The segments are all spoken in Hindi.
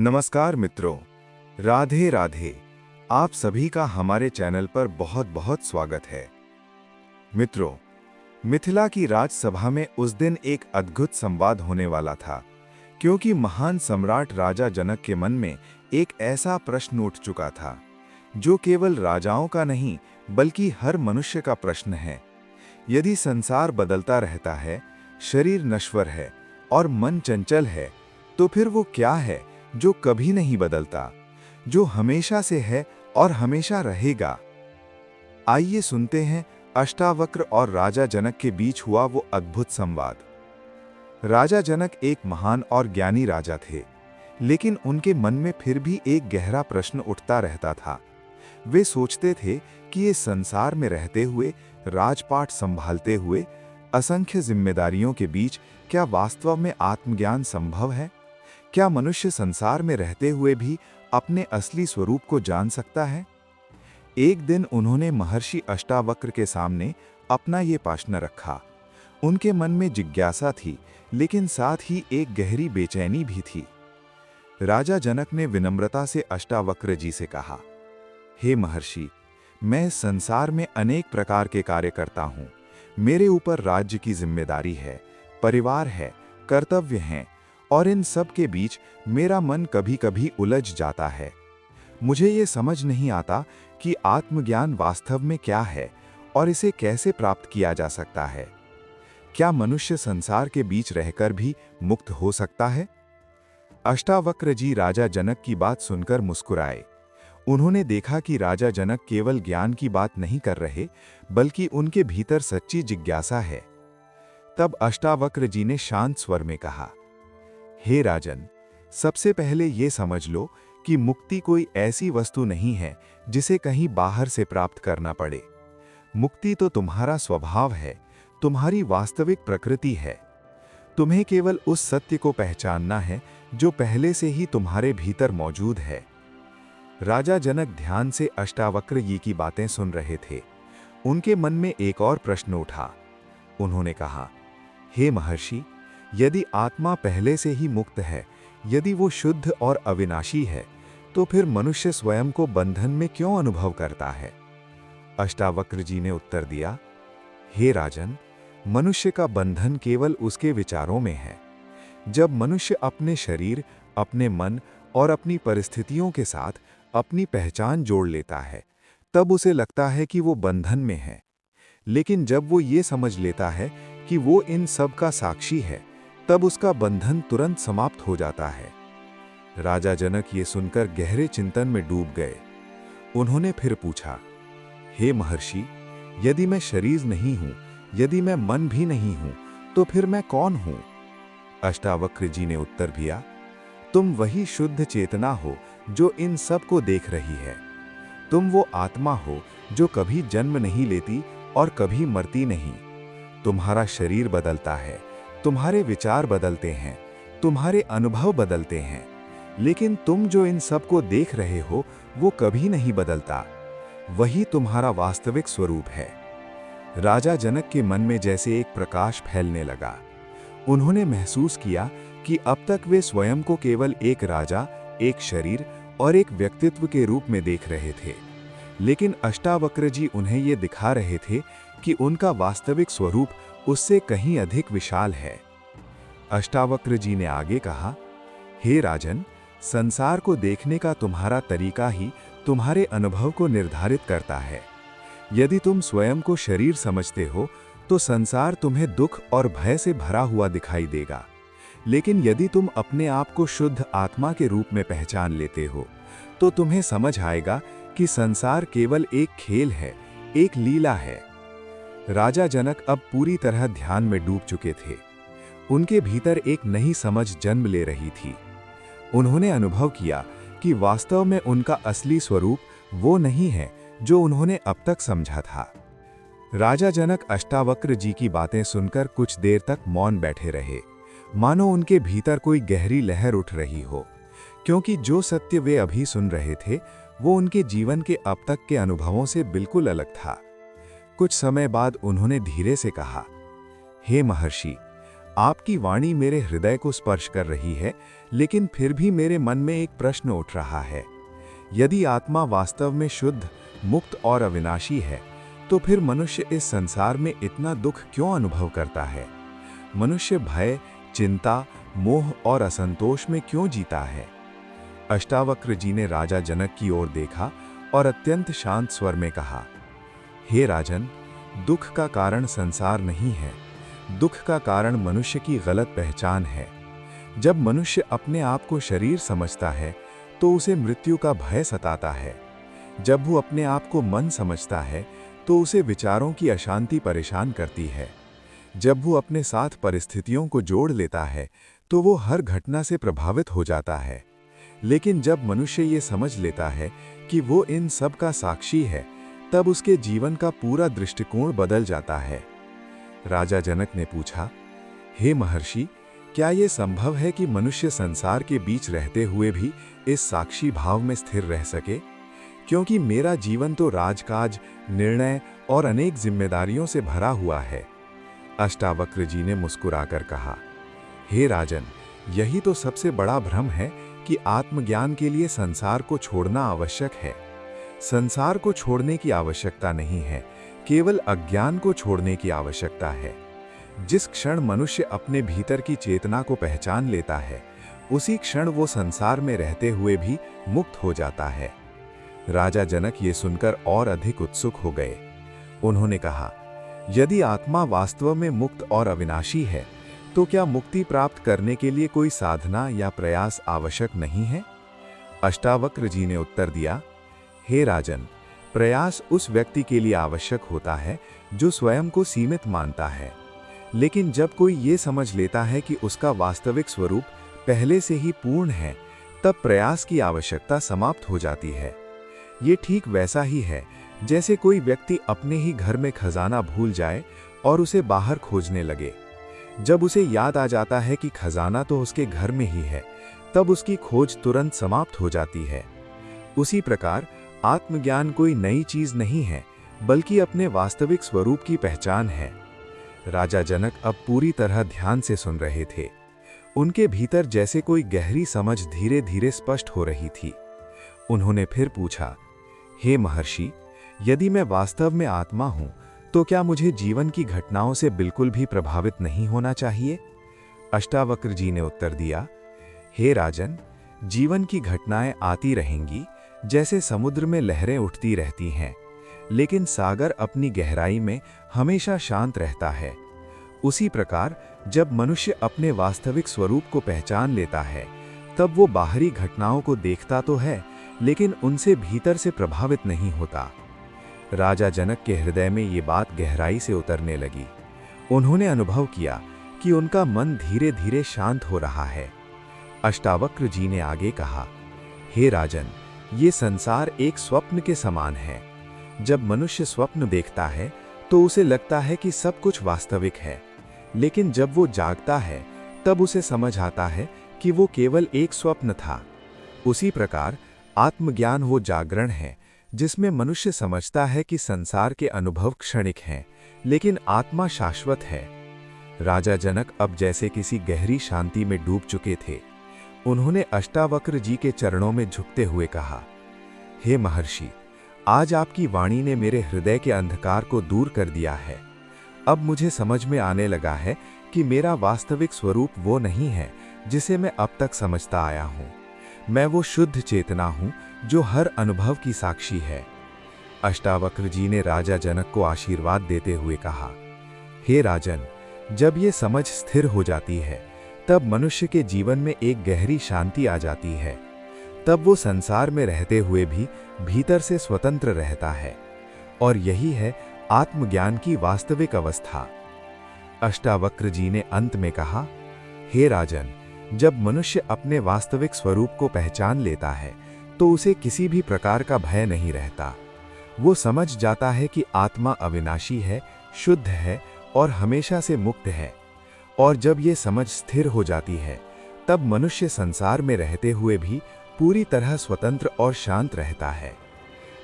नमस्कार मित्रों, राधे राधे। आप सभी का हमारे चैनल पर बहुत बहुत स्वागत है। मित्रों, मिथिला की राजसभा में उस दिन एक अद्भुत संवाद होने वाला था, क्योंकि महान सम्राट राजा जनक के मन में एक ऐसा प्रश्न उठ चुका था जो केवल राजाओं का नहीं बल्कि हर मनुष्य का प्रश्न है। यदि संसार बदलता रहता है, शरीर नश्वर है और मन चंचल है, तो फिर वो क्या है जो कभी नहीं बदलता, जो हमेशा से है और हमेशा रहेगा? आइए सुनते हैं अष्टावक्र और राजा जनक के बीच हुआ वो अद्भुत संवाद। राजा जनक एक महान और ज्ञानी राजा थे, लेकिन उनके मन में फिर भी एक गहरा प्रश्न उठता रहता था। वे सोचते थे कि ये संसार में रहते हुए, राजपाट संभालते हुए, असंख्य जिम्मेदारियों के बीच क्या वास्तव में आत्मज्ञान संभव है? क्या मनुष्य संसार में रहते हुए भी अपने असली स्वरूप को जान सकता है? एक दिन उन्होंने महर्षि अष्टावक्र के सामने अपना ये प्रश्न रखा। उनके मन में जिज्ञासा थी, लेकिन साथ ही एक गहरी बेचैनी भी थी। राजा जनक ने विनम्रता से अष्टावक्र जी से कहा, हे महर्षि, मैं इस संसार में अनेक प्रकार के कार्य करता हूँ। मेरे ऊपर राज्य की जिम्मेदारी है, परिवार है, कर्तव्य हैं, और इन सब के बीच मेरा मन कभी-कभी उलझ जाता है। मुझे ये समझ नहीं आता कि आत्मज्ञान वास्तव में क्या है और इसे कैसे प्राप्त किया जा सकता है। क्या मनुष्य संसार के बीच रहकर भी मुक्त हो सकता है? अष्टावक्र जी राजा जनक की बात सुनकर मुस्कुराए। उन्होंने देखा कि राजा जनक केवल ज्ञान की बात नहीं कर रहे, बल्कि उनके भीतर सच्ची जिज्ञासा है। तब अष्टावक्र जी ने शांत स्वर में कहा, हे राजन, सबसे पहले ये समझ लो कि मुक्ति कोई ऐसी वस्तु नहीं है जिसे कहीं बाहर से प्राप्त करना पड़े। मुक्ति तो तुम्हारा स्वभाव है, तुम्हारी वास्तविक प्रकृति है। तुम्हें केवल उस सत्य को पहचानना है जो पहले से ही तुम्हारे भीतर मौजूद है। राजा जनक ध्यान से अष्टावक्र जी की बातें सुन रहे थे। उनके मन में एक और प्रश्न उठा। उन्होंने कहा, हे महर्षि, यदि आत्मा पहले से ही मुक्त है, यदि वो शुद्ध और अविनाशी है, तो फिर मनुष्य स्वयं को बंधन में क्यों अनुभव करता है? अष्टावक्र जी ने उत्तर दिया, हे राजन, मनुष्य का बंधन केवल उसके विचारों में है। जब मनुष्य अपने शरीर, अपने मन और अपनी परिस्थितियों के साथ अपनी पहचान जोड़ लेता है, तब उसे लगता है कि वो बंधन में है। लेकिन जब वो ये समझ लेता है कि वो इन सब का साक्षी है, तब उसका बंधन तुरंत समाप्त हो जाता है। राजा जनक ये सुनकर गहरे चिंतन में डूब गए। उन्होंने फिर पूछा, हे महर्षि, यदि मैं शरीर नहीं हूं, यदि मैं मन भी नहीं हूं, तो फिर मैं कौन हूं? अष्टावक्र जी ने उत्तर दिया, तुम वही शुद्ध चेतना हो जो इन सब को देख रही है। तुम वो आत्मा हो जो कभी जन्म नहीं लेती और कभी मरती नहीं। तुम्हारा शरीर बदलता है, तुम्हारे विचार बदलते हैं, तुम्हारे अनुभव बदलते हैं, लेकिन तुम जो इन सब को देख रहे हो वो कभी नहीं बदलता। वही तुम्हारा वास्तविक स्वरूप है। राजा जनक के मन में जैसे एक प्रकाश फैलने लगा। उन्होंने महसूस किया कि अब तक वे स्वयं को केवल एक राजा, एक शरीर और एक व्यक्तित्व के रूप में देख रहे थे, लेकिन अष्टावक्र जी उन्हें ये दिखा रहे थे कि उनका वास्तविक स्वरूप उससे कहीं अधिक विशाल है। अष्टावक्र जी ने आगे कहा, हे राजन, संसार को देखने का तुम्हारा तरीका ही तुम्हारे अनुभव को निर्धारित करता है। यदि तुम स्वयं को शरीर समझते हो, तो संसार तुम्हें दुख और भय से भरा हुआ दिखाई देगा। लेकिन यदि तुम अपने आप को शुद्ध आत्मा के रूप में पहचान लेते हो, तो तुम्हें समझ आएगा कि संसार केवल एक खेल है, एक लीला है। राजा जनक अब पूरी तरह ध्यान में डूब चुके थे। उनके भीतर एक नई समझ जन्म ले रही थी। उन्होंने अनुभव किया कि वास्तव में उनका असली स्वरूप वो नहीं है जो उन्होंने अब तक समझा था। राजा जनक अष्टावक्र जी की बातें सुनकर कुछ देर तक मौन बैठे रहे, मानो उनके भीतर कोई गहरी लहर उठ रही हो, क्योंकि जो सत्य वे अभी सुन रहे थे वो उनके जीवन के अब तक के अनुभवों से बिल्कुल अलग था। कुछ समय बाद उन्होंने धीरे से कहा, हे महर्षि, आपकी वाणी मेरे हृदय को स्पर्श कर रही है, लेकिन फिर भी मेरे मन में एक प्रश्न उठ रहा है। यदि आत्मा वास्तव में शुद्ध, मुक्त और अविनाशी है, तो फिर मनुष्य इस संसार में इतना दुख क्यों अनुभव करता है? मनुष्य भय, चिंता, मोह और असंतोष में क्यों जीता है? अष्टावक्र जी ने राजा जनक की ओर देखा और अत्यंत शांत स्वर में कहा, हे राजन, दुख का कारण संसार नहीं है। दुख का कारण मनुष्य की गलत पहचान है। जब मनुष्य अपने आप को शरीर समझता है तो उसे मृत्यु का भय सताता है। जब वो अपने आप को मन समझता है तो उसे विचारों की अशांति परेशान करती है। जब वो अपने साथ परिस्थितियों को जोड़ लेता है तो वो हर घटना से प्रभावित हो जाता है। लेकिन जब मनुष्य ये समझ लेता है कि वो इन सब का साक्षी है, तब उसके जीवन का पूरा दृष्टिकोण बदल जाता है। राजा जनक ने पूछा, हे महर्षि, क्या ये संभव है कि मनुष्य संसार के बीच रहते हुए भी इस साक्षी भाव में स्थिर रह सके? क्योंकि मेरा जीवन तो राजकाज, निर्णय और अनेक जिम्मेदारियों से भरा हुआ है। अष्टावक्र जी ने मुस्कुराकर कहा, हे राजन, यही तो सबसे बड़ा भ्रम है कि आत्मज्ञान के लिए संसार को छोड़ना आवश्यक है। संसार को छोड़ने की आवश्यकता नहीं है, केवल अज्ञान को छोड़ने की आवश्यकता है। जिस क्षण मनुष्य अपने भीतर की चेतना को पहचान लेता है, उसी क्षण वो संसार में रहते हुए भी मुक्त हो जाता है। राजा जनक ये सुनकर और अधिक उत्सुक हो गए। उन्होंने कहा, यदि आत्मा वास्तव में मुक्त और अविनाशी है, तो क्या मुक्ति प्राप्त करने के लिए कोई साधना या प्रयास आवश्यक नहीं है? अष्टावक्र जी ने उत्तर दिया, हे राजन, प्रयास उस व्यक्ति के लिए आवश्यक होता है जो स्वयं को सीमित मानता है। लेकिन जब कोई ये समझ लेता है कि उसका वास्तविक स्वरूप पहले से ही पूर्ण है, तब प्रयास की आवश्यकता समाप्त हो जाती है। ये ठीक वैसा ही है जैसे कोई व्यक्ति अपने ही घर में खजाना भूल जाए और उसे बाहर खोजने लगे। जब उसे याद आ जाता है कि खजाना तो उसके घर में ही है, तब उसकी खोज तुरंत समाप्त हो जाती है। उसी प्रकार आत्मज्ञान कोई नई चीज नहीं है, बल्कि अपने वास्तविक स्वरूप की पहचान है। राजा जनक अब पूरी तरह ध्यान से सुन रहे थे। उनके भीतर जैसे कोई गहरी समझ धीरे धीरे स्पष्ट हो रही थी। उन्होंने फिर पूछा, हे महर्षि, यदि मैं वास्तव में आत्मा हूं, तो क्या मुझे जीवन की घटनाओं से बिल्कुल भी प्रभावित नहीं होना चाहिए? अष्टावक्र जी ने उत्तर दिया, हे राजन, जीवन की घटनाएं आती रहेंगी जैसे समुद्र में लहरें उठती रहती हैं, लेकिन सागर अपनी गहराई में हमेशा शांत रहता है। उसी प्रकार जब मनुष्य अपने वास्तविक स्वरूप को पहचान लेता है, तब वो बाहरी घटनाओं को देखता तो है, लेकिन उनसे भीतर से प्रभावित नहीं होता। राजा जनक के हृदय में ये बात गहराई से उतरने लगी। उन्होंने अनुभव किया कि उनका मन धीरे धीरे शांत हो रहा है। अष्टावक्र जी ने आगे कहा, हे राजन, ये संसार एक स्वप्न के समान है। जब मनुष्य स्वप्न देखता है तो उसे लगता है कि सब कुछ वास्तविक है, लेकिन जब वो जागता है तब उसे समझ आता है कि वो केवल एक स्वप्न था। उसी प्रकार आत्मज्ञान वो जागरण है जिसमें मनुष्य समझता है कि संसार के अनुभव क्षणिक हैं, लेकिन आत्मा शाश्वत है। राजा जनक अब जैसे किसी गहरी शांति में डूब चुके थे। उन्होंने अष्टावक्र जी के चरणों में झुकते हुए कहा, हे महर्षि, आज आपकी वाणी ने मेरे हृदय के अंधकार को दूर कर दिया है। अब मुझे समझ में आने लगा है कि मेरा वास्तविक स्वरूप वो नहीं है जिसे मैं अब तक समझता आया हूँ। मैं वो शुद्ध चेतना हूँ जो हर अनुभव की साक्षी है। अष्टावक्र जी ने राजा जनक को आशीर्वाद देते हुए कहा, हे राजन, जब ये समझ स्थिर हो जाती है, तब मनुष्य के जीवन में एक गहरी शांति आ जाती है। तब वो संसार में रहते हुए भी भीतर से स्वतंत्र रहता है, और यही है आत्मज्ञान की वास्तविक अवस्था। अष्टावक्र जी ने अंत में कहा, हे राजन, जब मनुष्य अपने वास्तविक स्वरूप को पहचान लेता है तो उसे किसी भी प्रकार का भय नहीं रहता। वो समझ जाता है कि आत्मा अविनाशी है, शुद्ध है और हमेशा से मुक्त है। और जब ये समझ स्थिर हो जाती है, तब मनुष्य संसार में रहते हुए भी पूरी तरह स्वतंत्र और शांत रहता है।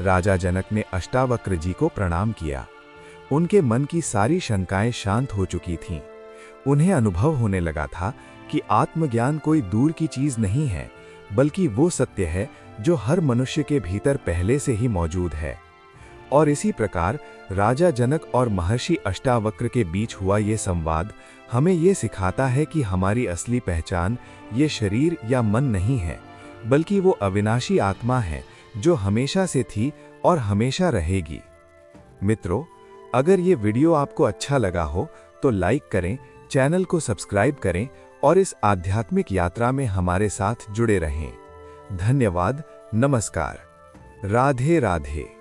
राजा जनक ने अष्टावक्र जी को प्रणाम किया। उनके मन की सारी शंकाएं शांत हो चुकी थीं। उन्हें अनुभव होने लगा था कि आत्मज्ञान कोई दूर की चीज नहीं है, बल्कि वो सत्य है जो हर मनुष्य के भीतर पहले से ही मौजूद है। और इसी प्रकार राजा जनक और महर्षि अष्टावक्र के बीच हुआ ये संवाद हमें ये सिखाता है कि हमारी असली पहचान ये शरीर या मन नहीं है, बल्कि वो अविनाशी आत्मा है जो हमेशा से थी और हमेशा रहेगी। मित्रों, अगर ये वीडियो आपको अच्छा लगा हो तो लाइक करें, चैनल को सब्सक्राइब करें और इस आध्यात्मिक यात्रा में हमारे साथ जुड़े रहें। धन्यवाद। नमस्कार। राधे राधे।